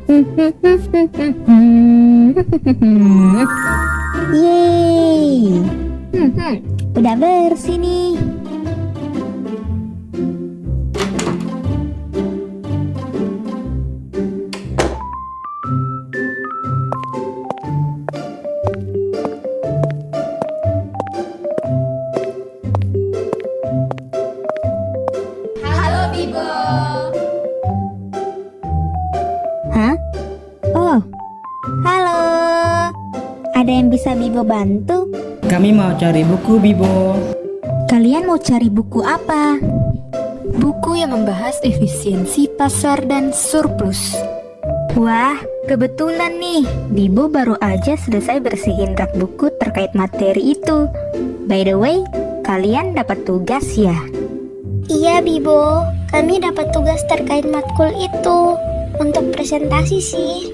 Yeay. Udah bersih nih. Halo Bibo. Hah? Oh, halo. Ada yang bisa Bibo bantu? Kami mau cari buku, Bibo. Kalian mau cari buku apa? Buku yang membahas efisiensi pasar dan surplus. Wah, kebetulan nih. Bibo baru aja selesai bersihin rak buku terkait materi itu. By the way, kalian dapat tugas ya? Iya Bibo, kami dapat tugas terkait matkul itu untuk presentasi sih.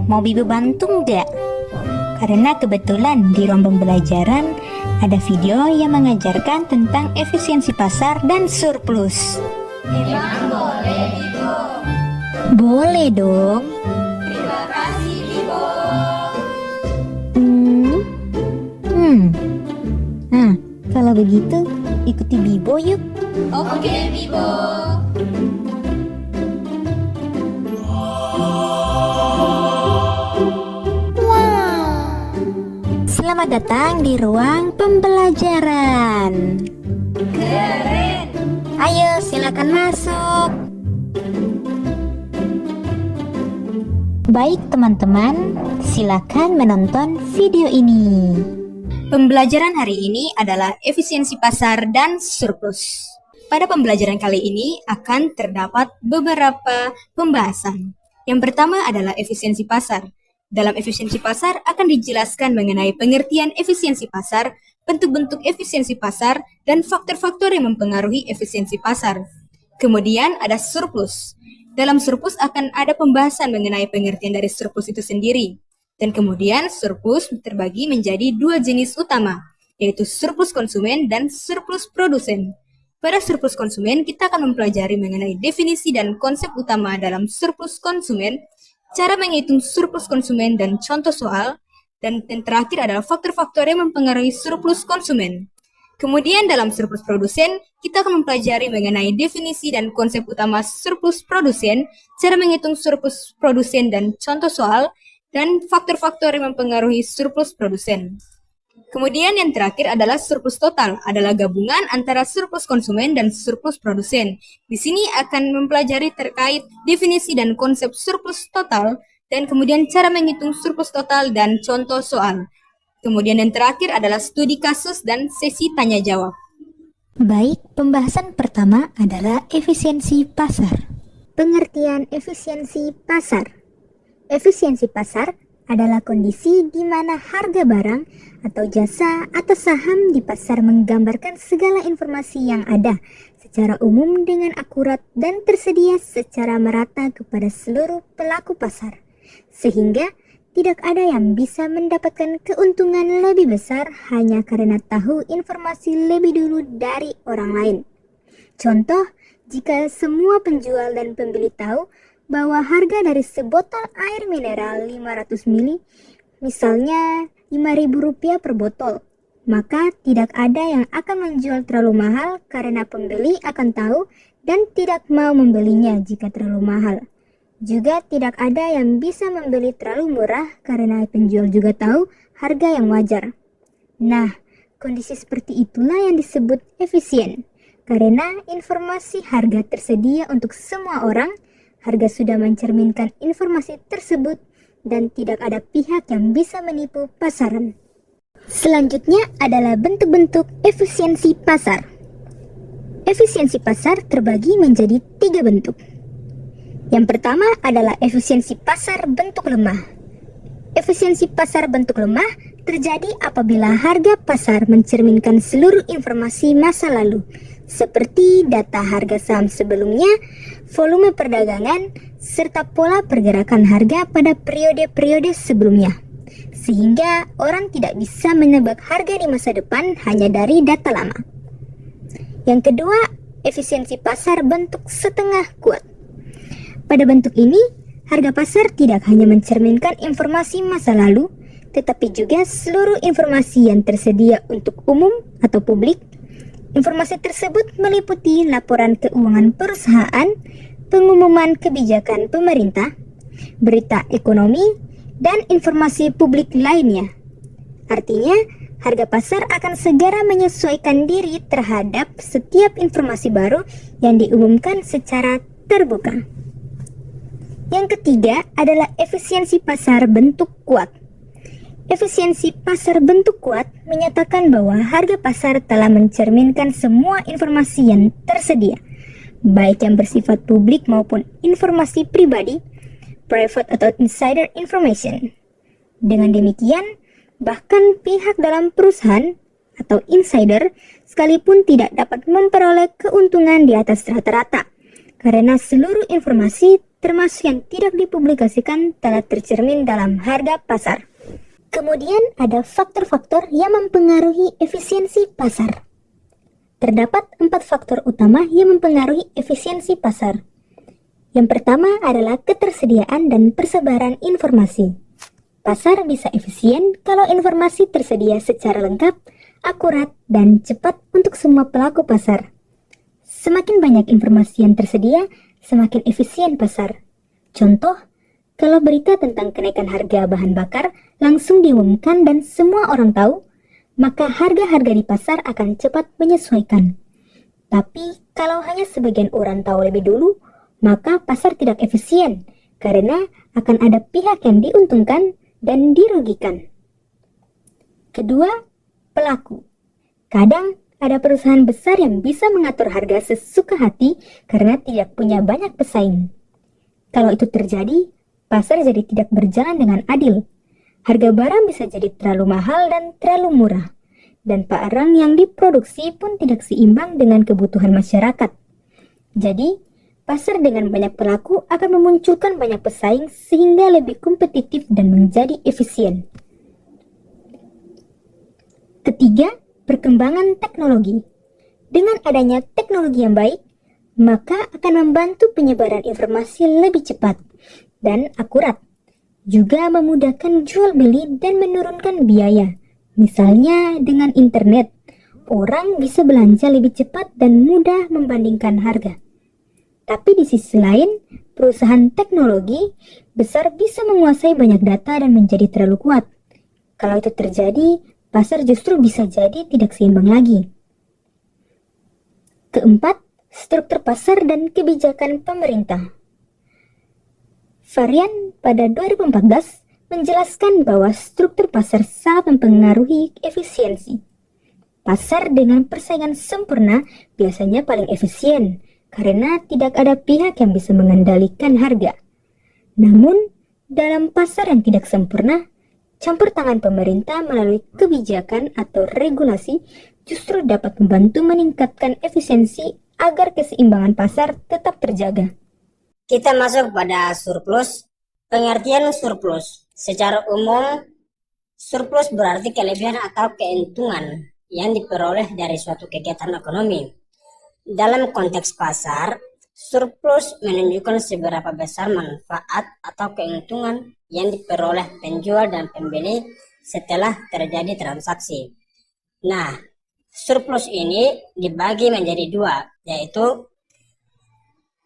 Mau Bibo bantu nggak? Karena kebetulan di rombong belajaran ada video yang mengajarkan tentang efisiensi pasar dan surplus. Memang boleh Bibo. Boleh dong. Terima kasih Bibo. Nah, kalau begitu ikuti Bibo yuk. Oke Bibo. Selamat datang di ruang pembelajaran. Keren. Ayo silakan masuk. Baik teman-teman, silakan menonton video ini. Pembelajaran hari ini adalah efisiensi pasar dan surplus. Pada pembelajaran kali ini akan terdapat beberapa pembahasan. Yang pertama adalah efisiensi pasar. Dalam efisiensi pasar akan dijelaskan mengenai pengertian efisiensi pasar, bentuk-bentuk efisiensi pasar, dan faktor-faktor yang mempengaruhi efisiensi pasar. Kemudian ada surplus. Dalam surplus akan ada pembahasan mengenai pengertian dari surplus itu sendiri. Dan kemudian surplus terbagi menjadi dua jenis utama, yaitu surplus konsumen dan surplus produsen. Pada surplus konsumen, kita akan mempelajari mengenai definisi dan konsep utama dalam surplus konsumen, cara menghitung surplus konsumen dan contoh soal, dan yang terakhir adalah faktor-faktor yang mempengaruhi surplus konsumen. Kemudian dalam surplus produsen, kita akan mempelajari mengenai definisi dan konsep utama surplus produsen, cara menghitung surplus produsen dan contoh soal, dan faktor-faktor yang mempengaruhi surplus produsen. Kemudian yang terakhir adalah surplus total, adalah gabungan antara surplus konsumen dan surplus produsen. Di sini akan mempelajari terkait definisi dan konsep surplus total, dan kemudian cara menghitung surplus total dan contoh soal. Kemudian yang terakhir adalah studi kasus dan sesi tanya jawab. Baik, pembahasan pertama adalah efisiensi pasar. Pengertian efisiensi pasar. Efisiensi pasar adalah kondisi di mana harga barang atau jasa atau saham di pasar menggambarkan segala informasi yang ada secara umum dengan akurat dan tersedia secara merata kepada seluruh pelaku pasar, sehingga tidak ada yang bisa mendapatkan keuntungan lebih besar hanya karena tahu informasi lebih dulu dari orang lain. Contoh, jika semua penjual dan pembeli tahu bahwa harga dari sebotol air mineral 500 ml, misalnya Rp5.000 per botol, maka tidak ada yang akan menjual terlalu mahal karena pembeli akan tahu dan tidak mau membelinya jika terlalu mahal. Juga tidak ada yang bisa membeli terlalu murah karena penjual juga tahu harga yang wajar. Nah, kondisi seperti itulah yang disebut efisien, karena informasi harga tersedia untuk semua orang. Harga sudah mencerminkan informasi tersebut dan tidak ada pihak yang bisa menipu pasaran. Selanjutnya adalah bentuk-bentuk efisiensi pasar. Efisiensi pasar terbagi menjadi 3 bentuk. Yang pertama adalah efisiensi pasar bentuk lemah. Efisiensi pasar bentuk lemah terjadi apabila harga pasar mencerminkan seluruh informasi masa lalu, seperti data harga saham sebelumnya, volume perdagangan, serta pola pergerakan harga pada periode-periode sebelumnya. Sehingga orang tidak bisa menebak harga di masa depan hanya dari data lama. Yang kedua, efisiensi pasar bentuk setengah kuat. Pada bentuk ini, harga pasar tidak hanya mencerminkan informasi masa lalu, tetapi juga seluruh informasi yang tersedia untuk umum atau publik. Informasi tersebut meliputi laporan keuangan perusahaan, pengumuman kebijakan pemerintah, berita ekonomi, dan informasi publik lainnya. Artinya, harga pasar akan segera menyesuaikan diri terhadap setiap informasi baru yang diumumkan secara terbuka. Yang ketiga adalah efisiensi pasar bentuk kuat. Efisiensi pasar bentuk kuat menyatakan bahwa harga pasar telah mencerminkan semua informasi yang tersedia, baik yang bersifat publik maupun informasi pribadi, private atau insider information. Dengan demikian, bahkan pihak dalam perusahaan atau insider sekalipun tidak dapat memperoleh keuntungan di atas rata-rata, karena seluruh informasi termasuk yang tidak dipublikasikan telah tercermin dalam harga pasar. Kemudian ada faktor-faktor yang mempengaruhi efisiensi pasar. Terdapat 4 faktor utama yang mempengaruhi efisiensi pasar. Yang pertama adalah ketersediaan dan persebaran informasi. Pasar bisa efisien kalau informasi tersedia secara lengkap, akurat, dan cepat untuk semua pelaku pasar. Semakin banyak informasi yang tersedia, semakin efisien pasar. Contoh, kalau berita tentang kenaikan harga bahan bakar langsung diumumkan dan semua orang tahu, maka harga-harga di pasar akan cepat menyesuaikan. Tapi kalau hanya sebagian orang tahu lebih dulu, maka pasar tidak efisien karena akan ada pihak yang diuntungkan dan dirugikan. Kedua, pelaku. Kadang ada perusahaan besar yang bisa mengatur harga sesuka hati karena tidak punya banyak pesaing. Kalau itu terjadi, pasar jadi tidak berjalan dengan adil. Harga barang bisa jadi terlalu mahal dan terlalu murah, dan barang yang diproduksi pun tidak seimbang dengan kebutuhan masyarakat. Jadi, pasar dengan banyak pelaku akan memunculkan banyak pesaing sehingga lebih kompetitif dan menjadi efisien. Ketiga, perkembangan teknologi. Dengan adanya teknologi yang baik, maka akan membantu penyebaran informasi lebih cepat dan akurat. Juga memudahkan jual beli dan menurunkan biaya. Misalnya dengan internet, orang bisa belanja lebih cepat dan mudah membandingkan harga. Tapi di sisi lain, perusahaan teknologi besar bisa menguasai banyak data dan menjadi terlalu kuat. Kalau itu terjadi, pasar justru bisa jadi tidak seimbang lagi. Keempat, struktur pasar dan kebijakan pemerintah. Varian pada 2014 menjelaskan bahwa struktur pasar sangat mempengaruhi efisiensi. Pasar dengan persaingan sempurna biasanya paling efisien, karena tidak ada pihak yang bisa mengendalikan harga. Namun, dalam pasar yang tidak sempurna, campur tangan pemerintah melalui kebijakan atau regulasi justru dapat membantu meningkatkan efisiensi agar keseimbangan pasar tetap terjaga. Kita masuk pada surplus. Pengertian surplus. Secara umum, surplus berarti kelebihan atau keuntungan yang diperoleh dari suatu kegiatan ekonomi. Dalam konteks pasar, surplus menunjukkan seberapa besar manfaat atau keuntungan yang diperoleh penjual dan pembeli setelah terjadi transaksi. Nah, surplus ini dibagi menjadi dua, yaitu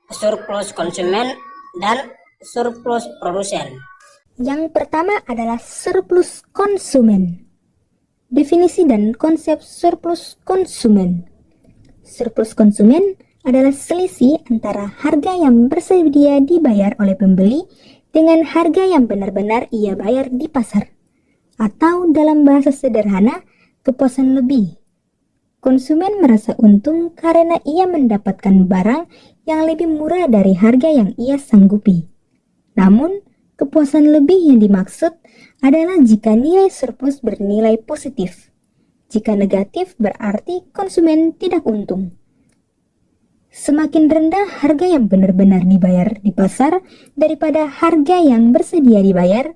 surplus konsumen dan surplus produsen. Yang pertama adalah surplus konsumen. Definisi dan konsep surplus konsumen. Surplus konsumen adalah selisih antara harga yang bersedia dibayar oleh pembeli dengan harga yang benar-benar ia bayar di pasar. Atau dalam bahasa sederhana, kepuasan lebih. Konsumen merasa untung karena ia mendapatkan barang yang lebih murah dari harga yang ia sanggupi. Namun, kepuasan lebih yang dimaksud adalah jika nilai surplus bernilai positif. Jika negatif berarti konsumen tidak untung. Semakin rendah harga yang benar-benar dibayar di pasar daripada harga yang bersedia dibayar,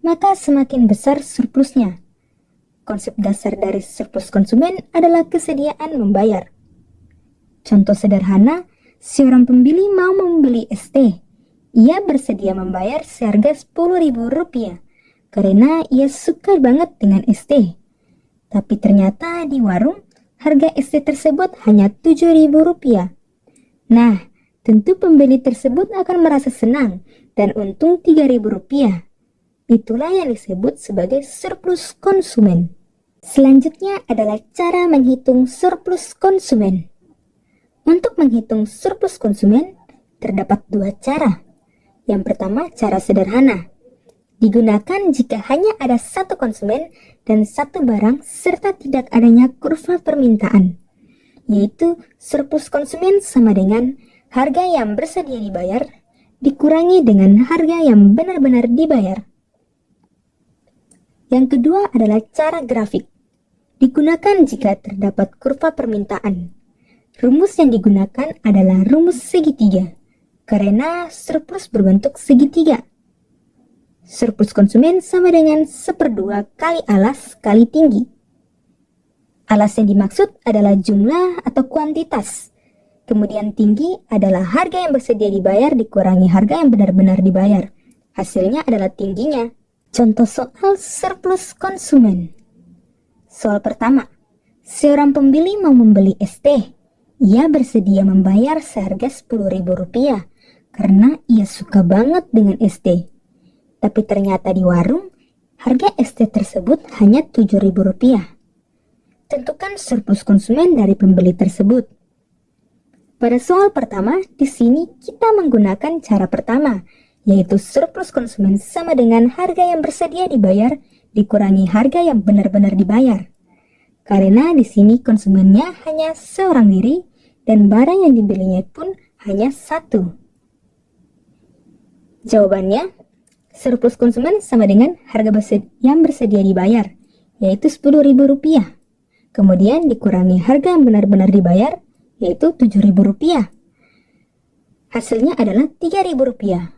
maka semakin besar surplusnya. Konsep dasar dari surplus konsumen adalah kesediaan membayar. Contoh sederhana, seorang pembeli mau membeli es teh. Ia bersedia membayar seharga Rp10.000 karena ia suka banget dengan es teh. Tapi ternyata di warung harga es teh tersebut hanya Rp7.000. Nah, tentu pembeli tersebut akan merasa senang dan untung Rp3.000. Itulah yang disebut sebagai surplus konsumen. Selanjutnya adalah cara menghitung surplus konsumen. Untuk menghitung surplus konsumen, terdapat dua cara. Yang pertama, cara sederhana. Digunakan jika hanya ada satu konsumen dan satu barang serta tidak adanya kurva permintaan, yaitu surplus konsumen sama dengan harga yang bersedia dibayar dikurangi dengan harga yang benar-benar dibayar. Yang kedua adalah cara grafik. Digunakan jika terdapat kurva permintaan. Rumus yang digunakan adalah rumus segitiga, karena surplus berbentuk segitiga. Surplus konsumen sama dengan 1/2 kali alas kali tinggi. Alas yang dimaksud adalah jumlah atau kuantitas. Kemudian tinggi adalah harga yang bersedia dibayar dikurangi harga yang benar-benar dibayar. Hasilnya adalah tingginya. Contoh soal surplus konsumen. Soal pertama, seorang pembeli mau membeli es teh. Ia bersedia membayar seharga Rp10.000 karena ia suka banget dengan es teh. Tapi ternyata di warung, harga es teh tersebut hanya Rp7.000. Tentukan surplus konsumen dari pembeli tersebut. Pada soal pertama, di sini kita menggunakan cara pertama, yaitu surplus konsumen sama dengan harga yang bersedia dibayar dikurangi harga yang benar-benar dibayar. Karena di sini konsumennya hanya seorang diri dan barang yang dibelinya pun hanya satu. Jawabannya, surplus konsumen sama dengan harga yang bersedia dibayar, yaitu Rp10.000. Kemudian dikurangi harga yang benar-benar dibayar, yaitu Rp7.000. Hasilnya adalah Rp3.000.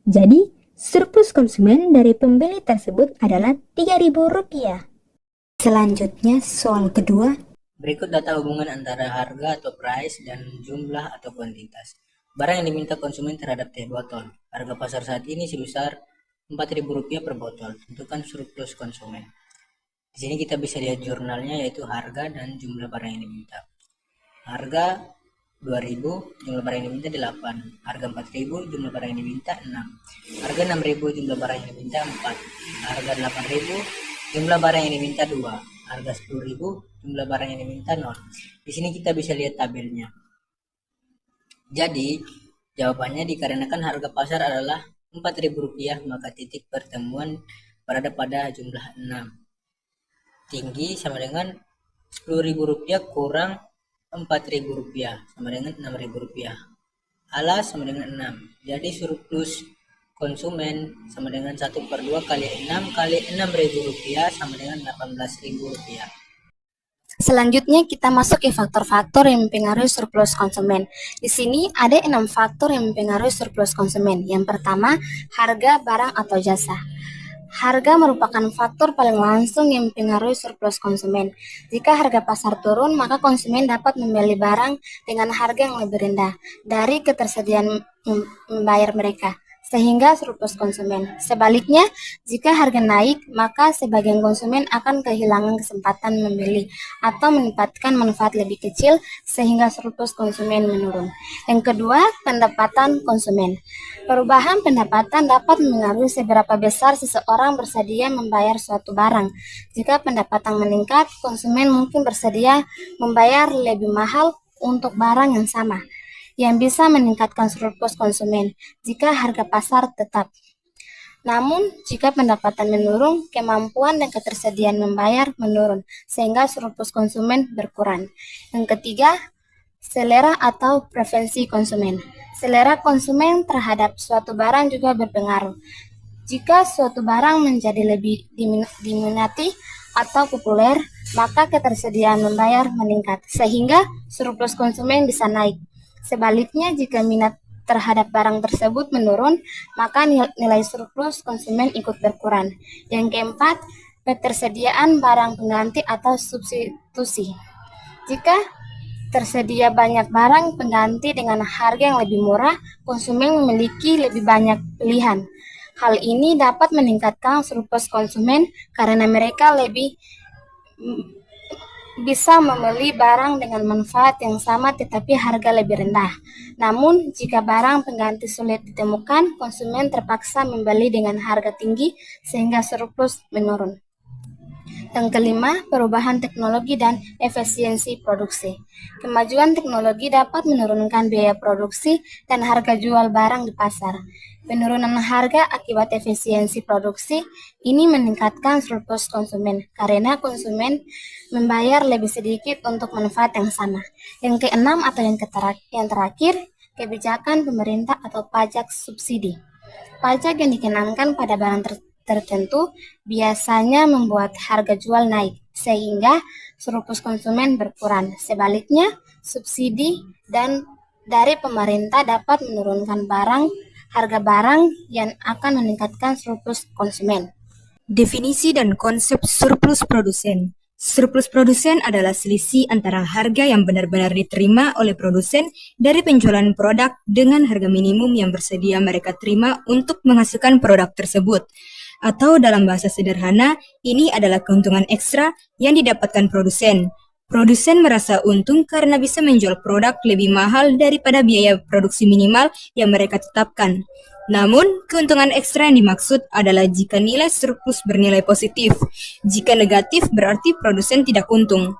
Jadi, surplus konsumen dari pembeli tersebut adalah Rp3.000. Selanjutnya, soal kedua. Berikut data hubungan antara harga atau price dan jumlah atau kuantitas barang yang diminta konsumen terhadap teh botol. Harga pasar saat ini sebesar Rp4.000 per botol. Tentukan surplus konsumen. Di sini kita bisa lihat jurnalnya, yaitu harga dan jumlah barang yang diminta. Harga 2.000, jumlah barang yang diminta 8. Harga 4.000, jumlah barang yang diminta 6. Harga 6.000, jumlah barang yang diminta 4. Harga 8.000, jumlah barang yang diminta 2. Harga 10.000, jumlah barang yang diminta 0. Di sini kita bisa lihat tabelnya. Jadi, jawabannya dikarenakan harga pasar adalah Rp4.000, maka titik pertemuan berada pada jumlah 6. Tinggi sama dengan Rp10.000 kurang Rp4.000 sama dengan Rp6.000. Alas sama dengan 6. Jadi surplus konsumen sama dengan 1/2 kali 6 kali Rp6.000 sama dengan Rp18.000. Selanjutnya kita masuk ke faktor-faktor yang mempengaruhi surplus konsumen. Di sini ada 6 faktor yang mempengaruhi surplus konsumen. Yang pertama, harga barang atau jasa. Harga merupakan faktor paling langsung yang mempengaruhi surplus konsumen. Jika harga pasar turun, maka konsumen dapat membeli barang dengan harga yang lebih rendah dari ketersediaan membayar mereka, sehingga surplus konsumen. Sebaliknya, jika harga naik, maka sebagian konsumen akan kehilangan kesempatan membeli atau mendapatkan manfaat lebih kecil sehingga surplus konsumen menurun. Yang kedua, pendapatan konsumen. Perubahan pendapatan dapat mengaruhi seberapa besar seseorang bersedia membayar suatu barang. Jika pendapatan meningkat, konsumen mungkin bersedia membayar lebih mahal untuk barang yang sama, yang bisa meningkatkan surplus konsumen jika harga pasar tetap. Namun, jika pendapatan menurun, kemampuan dan ketersediaan membayar menurun, sehingga surplus konsumen berkurang. Yang ketiga, selera atau preferensi konsumen. Selera konsumen terhadap suatu barang juga berpengaruh. Jika suatu barang menjadi lebih diminati atau populer, maka ketersediaan membayar meningkat, sehingga surplus konsumen bisa naik. Sebaliknya, jika minat terhadap barang tersebut menurun, maka nilai surplus konsumen ikut berkurang. Yang keempat, ketersediaan barang pengganti atau substitusi. Jika tersedia banyak barang pengganti dengan harga yang lebih murah, konsumen memiliki lebih banyak pilihan. Hal ini dapat meningkatkan surplus konsumen karena mereka lebih bisa membeli barang dengan manfaat yang sama tetapi harga lebih rendah. Namun, jika barang pengganti sulit ditemukan, konsumen terpaksa membeli dengan harga tinggi sehingga surplus menurun. Yang kelima, perubahan teknologi dan efisiensi produksi. Kemajuan teknologi dapat menurunkan biaya produksi dan harga jual barang di pasar. Penurunan harga akibat efisiensi produksi ini meningkatkan surplus konsumen karena konsumen membayar lebih sedikit untuk manfaat yang sama. Yang keenam atau yang terakhir, kebijakan pemerintah atau pajak subsidi. Pajak yang dikenakan pada barang tertentu biasanya membuat harga jual naik, sehingga surplus konsumen berkurang. Sebaliknya, subsidi dari pemerintah dapat menurunkan harga barang yang akan meningkatkan surplus konsumen. Definisi dan konsep surplus produsen. Surplus produsen adalah selisih antara harga yang benar-benar diterima oleh produsen dari penjualan produk dengan harga minimum yang bersedia mereka terima untuk menghasilkan produk tersebut. Atau dalam bahasa sederhana, ini adalah keuntungan ekstra yang didapatkan produsen. Produsen merasa untung karena bisa menjual produk lebih mahal daripada biaya produksi minimal yang mereka tetapkan. Namun, keuntungan ekstra yang dimaksud adalah jika nilai surplus bernilai positif. Jika negatif, berarti produsen tidak untung.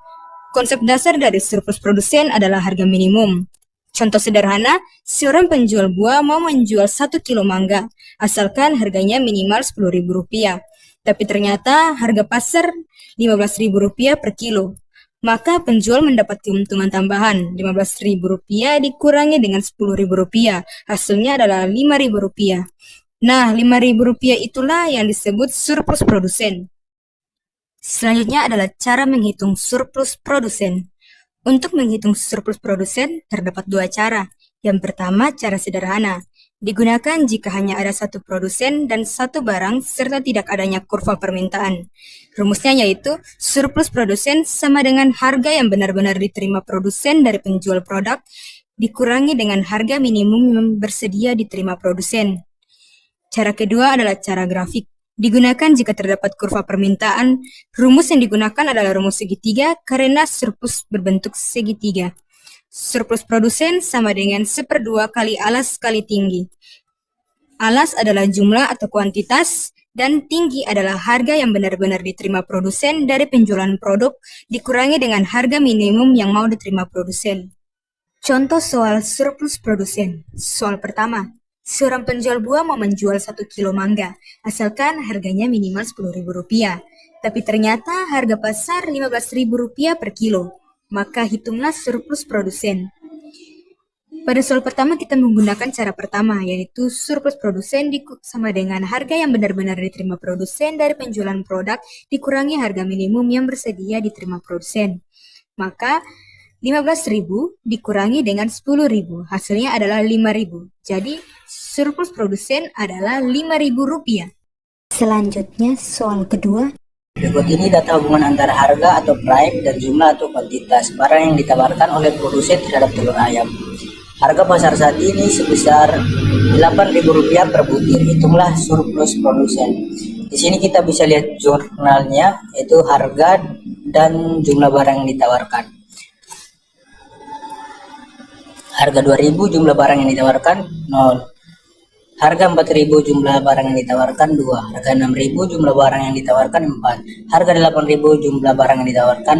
Konsep dasar dari surplus produsen adalah harga minimum. Contoh sederhana, seorang penjual buah mau menjual 1 kilo mangga, asalkan harganya minimal Rp10.000. Tapi ternyata harga pasar Rp15.000 per kilo. Maka penjual mendapat keuntungan tambahan Rp15.000 dikurangi dengan Rp10.000. Hasilnya adalah Rp5.000. Nah, Rp5.000 itulah yang disebut surplus produsen. Selanjutnya adalah cara menghitung surplus produsen. Untuk menghitung surplus produsen, terdapat dua cara. Yang pertama, cara sederhana. Digunakan jika hanya ada satu produsen dan satu barang serta tidak adanya kurva permintaan. Rumusnya yaitu surplus produsen sama dengan harga yang benar-benar diterima produsen dari penjual produk dikurangi dengan harga minimum yang bersedia diterima produsen. Cara kedua adalah cara grafik. Digunakan jika terdapat kurva permintaan. Rumus yang digunakan adalah rumus segitiga karena surplus berbentuk segitiga. Surplus produsen sama dengan 1/2 kali alas kali tinggi. Alas adalah jumlah atau kuantitas, dan tinggi adalah harga yang benar-benar diterima produsen dari penjualan produk dikurangi dengan harga minimum yang mau diterima produsen. Contoh soal surplus produsen. Soal pertama, seorang penjual buah mau menjual 1 kilo mangga, asalkan harganya minimal Rp10.000. Tapi ternyata harga pasar Rp15.000 per kilo. Maka hitunglah surplus produsen. Pada soal pertama kita menggunakan cara pertama, yaitu surplus produsen sama dengan harga yang benar-benar diterima produsen dari penjualan produk dikurangi harga minimum yang bersedia diterima produsen. Maka 15.000 dikurangi dengan 10.000, hasilnya adalah 5.000. Jadi surplus produsen adalah Rp5.000. Selanjutnya soal kedua. Berikut ini data hubungan antara harga atau price dan jumlah atau kuantitas barang yang ditawarkan oleh produsen terhadap telur ayam. Harga pasar saat ini sebesar Rp8.000 per butir. Hitunglah surplus produsen. Di sini kita bisa lihat jurnalnya, yaitu harga dan jumlah barang yang ditawarkan. Harga 2.000 jumlah barang yang ditawarkan 0. Harga 4.000 jumlah barang yang ditawarkan 2. Harga 6.000 jumlah barang yang ditawarkan 4. Harga 8.000 jumlah barang yang ditawarkan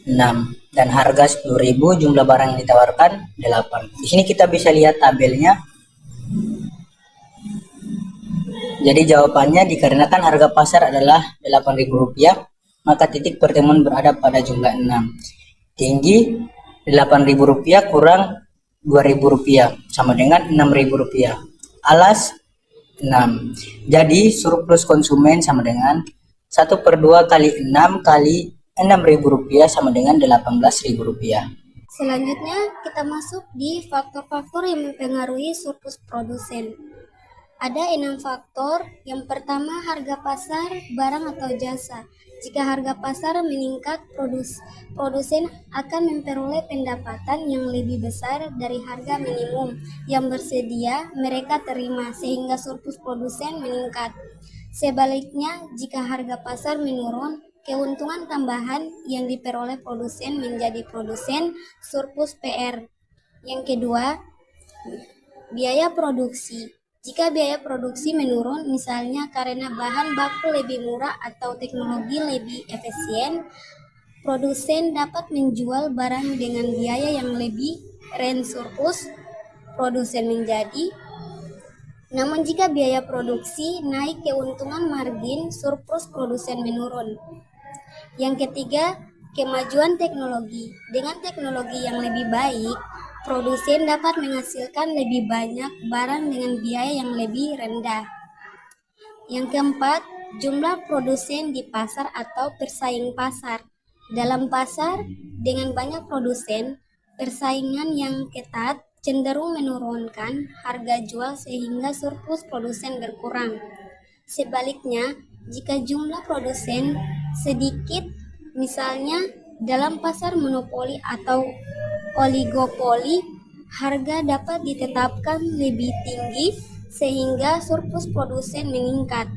6. Dan harga 10.000 jumlah barang yang ditawarkan 8. Di sini kita bisa lihat tabelnya. Jadi jawabannya dikarenakan harga pasar adalah Rp8.000, maka titik pertemuan berada pada jumlah 6. Tinggi Rp8.000 kurang Rp2.000 sama dengan Rp6.000. Alas 6. Jadi surplus konsumen sama dengan 1/2 kali 6 kali Rp6.000 sama dengan Rp18.000. Selanjutnya kita masuk di faktor-faktor yang mempengaruhi surplus produsen. Ada 6 faktor. Yang pertama, harga pasar, barang atau jasa. Jika harga pasar meningkat, produsen akan memperoleh pendapatan yang lebih besar dari harga minimum yang bersedia mereka terima, sehingga surplus produsen meningkat. Sebaliknya, jika harga pasar menurun, keuntungan tambahan yang diperoleh produsen menjadi produsen surplus PR. Yang kedua, biaya produksi. Jika biaya produksi menurun, misalnya karena bahan baku lebih murah atau teknologi lebih efisien, produsen dapat menjual barang dengan biaya yang lebih rendah, surplus produsen menjadi. Namun jika biaya produksi naik, keuntungan margin surplus produsen menurun. Yang ketiga, kemajuan teknologi. Dengan teknologi yang lebih baik, produsen dapat menghasilkan lebih banyak barang dengan biaya yang lebih rendah. Yang keempat, jumlah produsen di pasar atau persaing pasar. Dalam pasar dengan banyak produsen, persaingan yang ketat cenderung menurunkan harga jual sehingga surplus produsen berkurang. Sebaliknya, jika jumlah produsen sedikit, misalnya dalam pasar monopoli atau oligopoli, harga dapat ditetapkan lebih tinggi sehingga surplus produsen meningkat.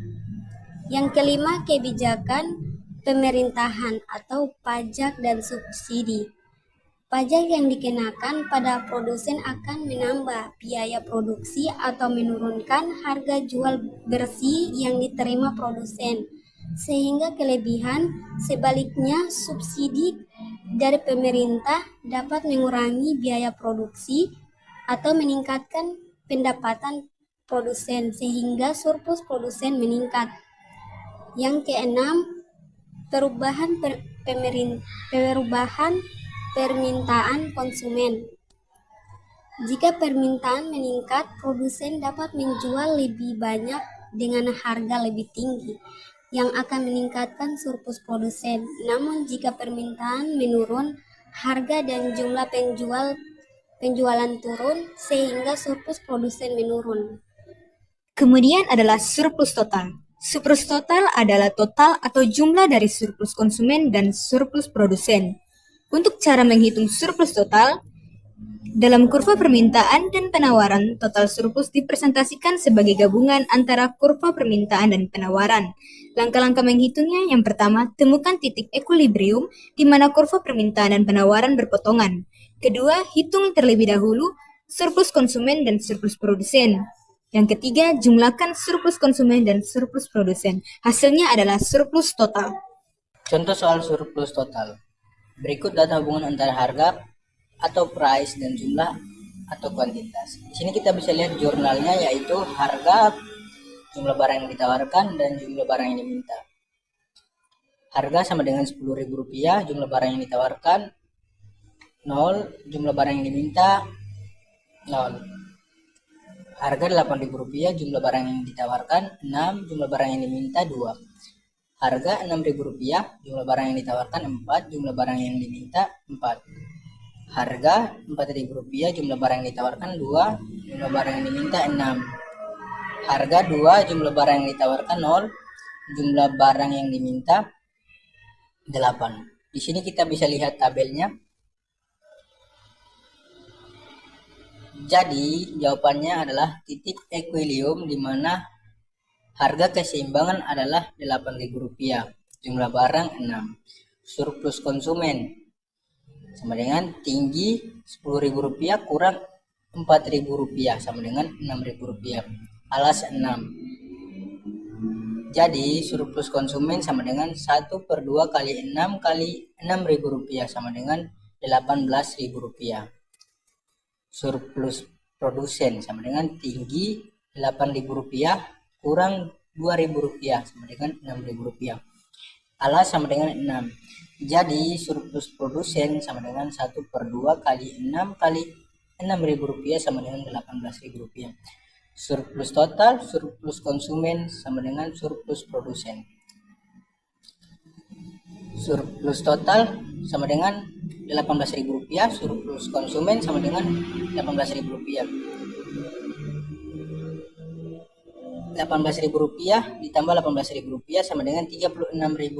Yang kelima, kebijakan pemerintahan atau pajak dan subsidi. Pajak yang dikenakan pada produsen akan menambah biaya produksi atau menurunkan harga jual bersih yang diterima produsen, sehingga kelebihan. Sebaliknya, subsidi dari pemerintah dapat mengurangi biaya produksi atau meningkatkan pendapatan produsen sehingga surplus produsen meningkat. Yang keenam, perubahan permintaan konsumen. Jika permintaan meningkat, produsen dapat menjual lebih banyak dengan harga lebih tinggi yang akan meningkatkan surplus produsen. Namun jika permintaan menurun, harga dan jumlah penjualan turun sehingga surplus produsen menurun. Kemudian adalah surplus total. Surplus total adalah total atau jumlah dari surplus konsumen dan surplus produsen. Untuk cara menghitung surplus total, dalam kurva permintaan dan penawaran, total surplus dipresentasikan sebagai gabungan antara kurva permintaan dan penawaran. Langkah-langkah menghitungnya: yang pertama, temukan titik equilibrium di mana kurva permintaan dan penawaran berpotongan. Kedua, hitung terlebih dahulu surplus konsumen dan surplus produsen. Yang ketiga, jumlahkan surplus konsumen dan surplus produsen. Hasilnya adalah surplus total. Contoh soal surplus total. Berikut data hubungan antara harga atau price dan jumlah atau kuantitas. Di sini kita bisa lihat jurnalnya, yaitu harga, jumlah barang yang ditawarkan, dan jumlah barang yang diminta. Harga sama dengan Rp10.000, jumlah barang yang ditawarkan 0, jumlah barang yang diminta 0. Harga Rp8.000, jumlah barang yang ditawarkan 6, jumlah barang yang diminta 2. Harga Rp6.000, jumlah barang yang ditawarkan 4, jumlah barang yang diminta 4. Harga Rp4.000, jumlah barang yang ditawarkan 2, jumlah barang yang diminta 6. Harga 2, jumlah barang yang ditawarkan 0, jumlah barang yang diminta 8. Di sini kita bisa lihat tabelnya. Jadi jawabannya adalah titik equilibrium di mana harga keseimbangan adalah Rp8.000, jumlah barang 6. Surplus konsumen sama dengan tinggi Rp10.000 kurang Rp4.000 sama dengan Rp6.000, alas 6. Jadi surplus konsumen sama dengan 1/2 kali 6 kali Rp6.000 sama dengan Rp18.000. Surplus produsen sama dengan tinggi Rp8.000 kurang Rp2.000 sama dengan Rp6.000, alas sama dengan 6. Jadi surplus produsen sama dengan 1/2 kali 6 kali Rp6.000 sama dengan Rp18.000. Surplus total, surplus konsumen sama dengan surplus produsen. Surplus total sama dengan Rp18.000, surplus konsumen sama dengan Rp18.000. Rp18.000 ditambah Rp18.000 sama dengan Rp36.000.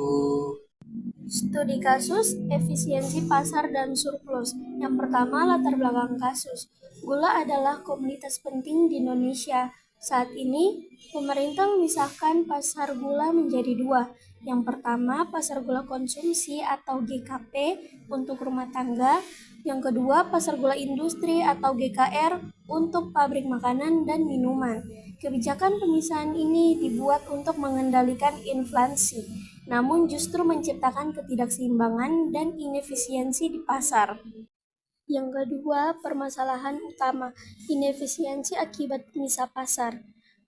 Studi kasus, efisiensi pasar dan surplus. Yang pertama, latar belakang kasus. Gula adalah komoditas penting di Indonesia. Saat ini, pemerintah memisahkan pasar gula menjadi dua. Yang pertama, pasar gula konsumsi atau GKP untuk rumah tangga. Yang kedua, pasar gula industri atau GKR untuk pabrik makanan dan minuman. Kebijakan pemisahan ini dibuat untuk mengendalikan inflasi, namun justru menciptakan ketidakseimbangan dan inefisiensi di pasar. Yang kedua, permasalahan utama, inefisiensi akibat pemisah pasar.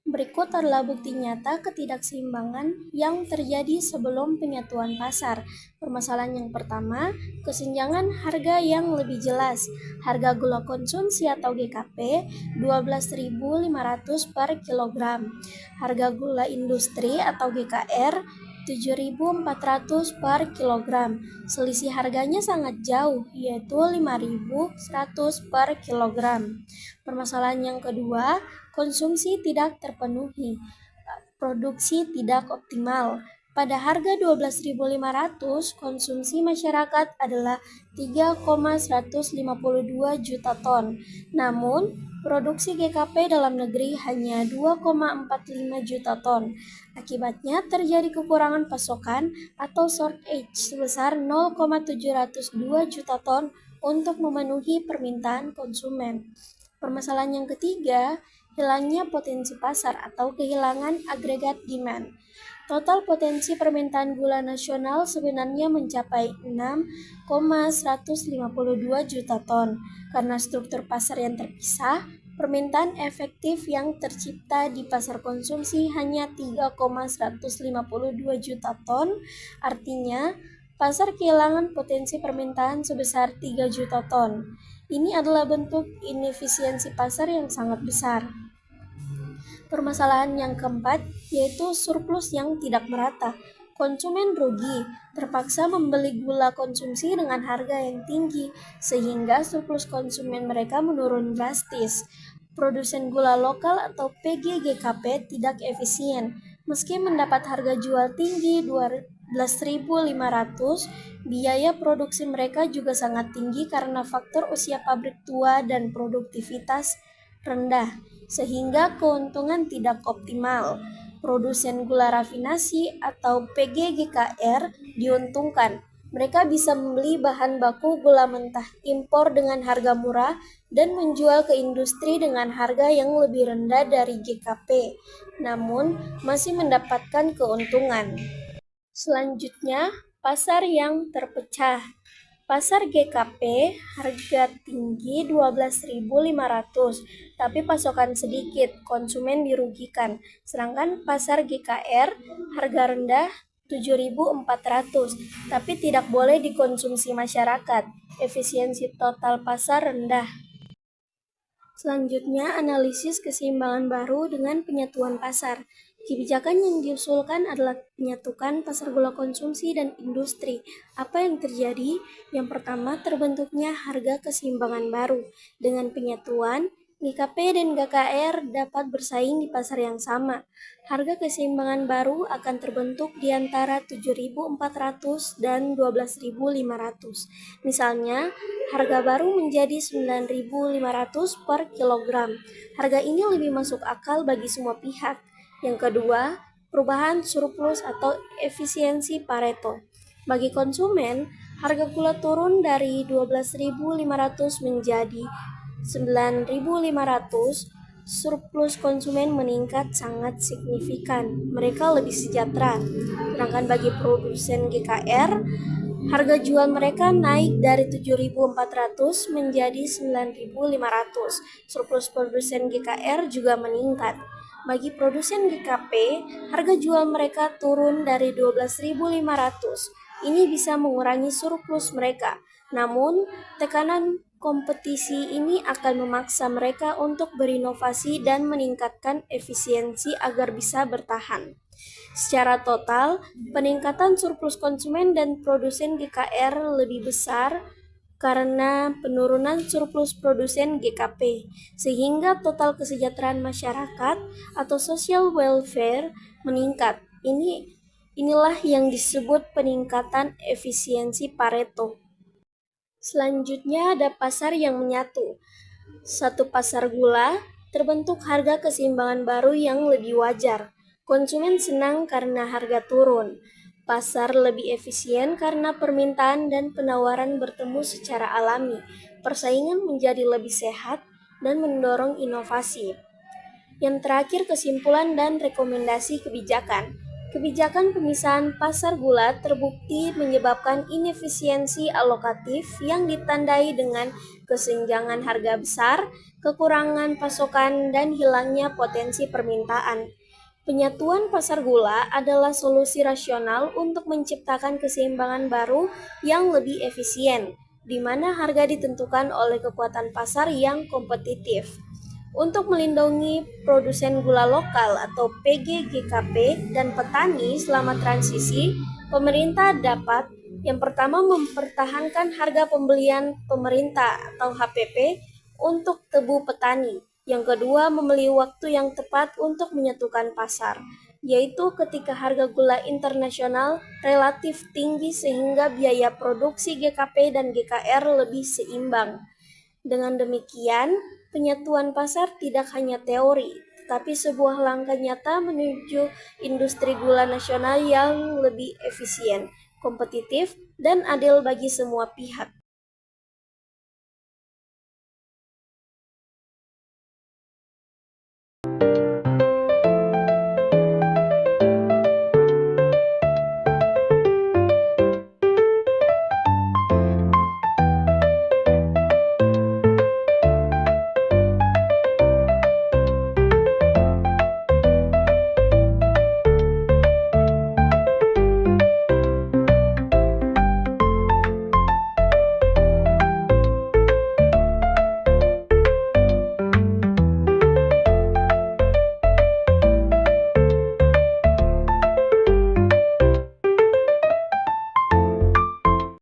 Berikut adalah bukti nyata ketidakseimbangan yang terjadi sebelum penyatuan pasar. Permasalahan yang pertama, kesenjangan harga yang lebih jelas. Harga gula konsumsi atau GKP 12.500 per kilogram. Harga gula industri atau GKR 7.400 per kilogram. Selisih harganya sangat jauh, yaitu 5.100 per kilogram. Permasalahan yang kedua, konsumsi tidak terpenuhi, produksi tidak optimal. Pada harga 12.500, konsumsi masyarakat adalah 3,152 juta ton. Namun, produksi GKP dalam negeri hanya 2,45 juta ton. Akibatnya terjadi kekurangan pasokan atau shortage sebesar 0,702 juta ton untuk memenuhi permintaan konsumen. Permasalahan yang ketiga, hilangnya potensi pasar atau kehilangan agregat demand. Total potensi permintaan gula nasional sebenarnya mencapai 6,152 juta ton. Karena struktur pasar yang terpisah, permintaan efektif yang tercipta di pasar konsumsi hanya 3,152 juta ton. Artinya, pasar kehilangan potensi permintaan sebesar 3 juta ton. Ini adalah bentuk inefisiensi pasar yang sangat besar. Permasalahan yang keempat yaitu surplus yang tidak merata. Konsumen rugi, terpaksa membeli gula konsumsi dengan harga yang tinggi, sehingga surplus konsumen mereka menurun drastis. Produsen gula lokal atau PGGKP tidak efisien. Meski mendapat harga jual tinggi 12.500, biaya produksi mereka juga sangat tinggi karena faktor usia pabrik tua dan produktivitas rendah, sehingga keuntungan tidak optimal. Produsen gula rafinasi atau PGGKR diuntungkan. Mereka bisa membeli bahan baku gula mentah impor dengan harga murah dan menjual ke industri dengan harga yang lebih rendah dari GKP, namun masih mendapatkan keuntungan. Selanjutnya, pasar yang terpecah. Pasar GKP harga tinggi 12.500, tapi pasokan sedikit, konsumen dirugikan. Sedangkan pasar GKR harga rendah 7.400, tapi tidak boleh dikonsumsi masyarakat. Efisiensi total pasar rendah. Selanjutnya, analisis keseimbangan baru dengan penyatuan pasar. Kebijakan yang diusulkan adalah menyatukan pasar gula konsumsi dan industri. Apa yang terjadi? Yang pertama, terbentuknya harga keseimbangan baru. Dengan penyatuan, GKP dan GKR dapat bersaing di pasar yang sama. Harga keseimbangan baru akan terbentuk di antara 7.400 dan 12.500. Misalnya, harga baru menjadi 9.500 per kilogram. Harga ini lebih masuk akal bagi semua pihak. Yang kedua, perubahan surplus atau efisiensi Pareto. Bagi konsumen, harga gula turun dari 12.500 menjadi 9.500, surplus konsumen meningkat sangat signifikan. Mereka lebih sejahtera. Sedangkan bagi produsen GKR, harga jual mereka naik dari 7.400 menjadi 9.500. Surplus produsen GKR juga meningkat. Bagi produsen GKP, harga jual mereka turun dari 12.500. Ini bisa mengurangi surplus mereka. Namun, tekanan kompetisi ini akan memaksa mereka untuk berinovasi dan meningkatkan efisiensi agar bisa bertahan. Secara total, peningkatan surplus konsumen dan produsen GKR lebih besar karena penurunan surplus produsen GKP, sehingga total kesejahteraan masyarakat atau social welfare meningkat. Inilah yang disebut peningkatan efisiensi Pareto. Selanjutnya ada pasar yang menyatu. Satu pasar gula, terbentuk harga keseimbangan baru yang lebih wajar. Konsumen senang karena harga turun. Pasar lebih efisien karena permintaan dan penawaran bertemu secara alami. Persaingan menjadi lebih sehat dan mendorong inovasi. Yang terakhir, kesimpulan dan rekomendasi kebijakan. Kebijakan pemisahan pasar gula terbukti menyebabkan inefisiensi alokatif yang ditandai dengan kesenjangan harga besar, kekurangan pasokan, dan hilangnya potensi permintaan. Penyatuan pasar gula adalah solusi rasional untuk menciptakan keseimbangan baru yang lebih efisien, di mana harga ditentukan oleh kekuatan pasar yang kompetitif. Untuk melindungi produsen gula lokal atau PGGKP dan petani selama transisi, pemerintah dapat yang pertama mempertahankan harga pembelian pemerintah atau HPP untuk tebu petani. Yang kedua, membeli waktu yang tepat untuk menyatukan pasar, yaitu ketika harga gula internasional relatif tinggi sehingga biaya produksi GKP dan GKR lebih seimbang. Dengan demikian, penyatuan pasar tidak hanya teori, tetapi sebuah langkah nyata menuju industri gula nasional yang lebih efisien, kompetitif, dan adil bagi semua pihak.